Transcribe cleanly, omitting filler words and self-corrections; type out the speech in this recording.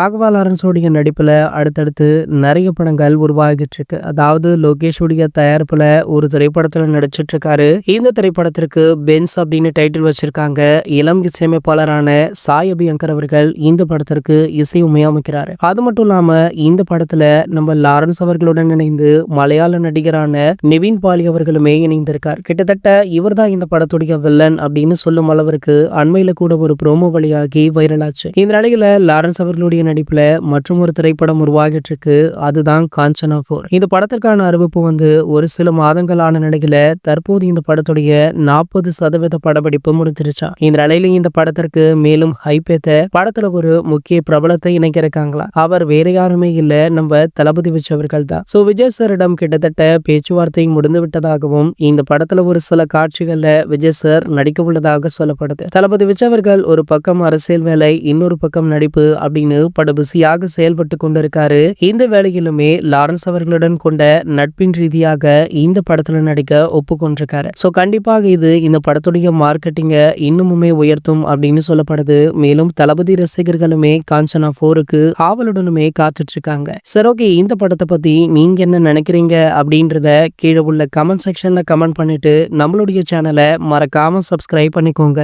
ராகவா லாரன்ஸோடைய நடிப்புல அடுத்தடுத்து நிறைய படங்கள் உருவாகிட்டு இருக்கு. அதாவது லோகேஷுடைய தயாரிப்புல ஒரு திரைப்படத்துல நடிச்சிட்டு இருக்காரு. இந்த திரைப்படத்திற்கு பென்ஸ் அப்படின்னு டைட்டில் வச்சிருக்காங்க. இளம் இசையமைப்பாளரான சாய் அபியங்கர் அவர்கள் இந்த படத்திற்கு இசையமைக்கிறாரு. அது மட்டும் இல்லாம இந்த படத்துல நம்ம லாரன்ஸ் அவர்களுடன் இணைந்து மலையாள நடிகரான நிவின் பாலி அவர்களுமே இணைந்திருக்கார். கிட்டத்தட்ட இவர் தான் இந்த படத்துடைய வில்லன் அப்படின்னு சொல்லும் அளவிற்கு அண்மையில கூட ஒரு ப்ரோமோ வழியாகி வைரல் ஆச்சு. இந்த நிலையில லாரன்ஸ் அவர்களுடைய நடிப்புல மற்றும் ஒரு திரைப்படம் உருவாகிட்டு இருக்கு. அதுதான் காஞ்சனா 4. இந்த படத்திற்கான அறிவிப்பு ஒரு சில மாதங்களான நிலையில தற்போது இந்த படத்துடைய 40% படப்பிடிப்பு முடிஞ்சிருச்சா. இந்த நிலையில இந்த படத்திற்கு மேலும் ஹைப் ஏத்த படத்துல ஒரு முக்கிய பிரபலத்தை இணைக்க இருக்காங்களா. அவர் வேற யாருமே இல்ல, நம்ம தளபதி விஜய் அவர்கள் தான். சோ விஜய் சாரிடம் கிட்டத்தட்ட பேச்சுவார்த்தை முடிந்து விட்டதாகவும் இந்த படத்துல ஒரு சில காட்சிகள்ல விஜய் சார் நடிக்க உள்ளதாக சொல்லப்படுது. தளபதி விஜய் அவர்கள் ஒரு பக்கம் அரசியல் வேலை, இன்னொரு பக்கம் நடிப்பு அப்படின்னு பட பிஸியாக செயல்பட்டு கொண்டிருக்காரு. இந்த வேளையிலுமே லாரன்ஸ் அவர்களுடன் கொண்ட நட்பின் ரீதியாக இந்த படத்துல நடிக்க ஒப்புக்கொண்டிருக்காரு. சோ கண்டிப்பாக இது இந்த படத்துடைய மார்க்கெட்டிங்க இன்னுமுமே உயர்த்தும் அப்படின்னு சொல்லப்படுது. மேலும் தளபதி ரசிகர்களுமே காஞ்சனா 4க்கு ஆவலுடனுமே காத்துட்டு இருக்காங்க. சரி, ஓகே, இந்த படத்தை பத்தி நீங்க என்ன நினைக்கிறீங்க அப்படின்றத கீழே உள்ள கமெண்ட் செக்ஷன்ல கமெண்ட் பண்ணிட்டு நம்மளுடைய சேனலை மறக்காம சப்ஸ்கிரைப் பண்ணிக்கோங்க.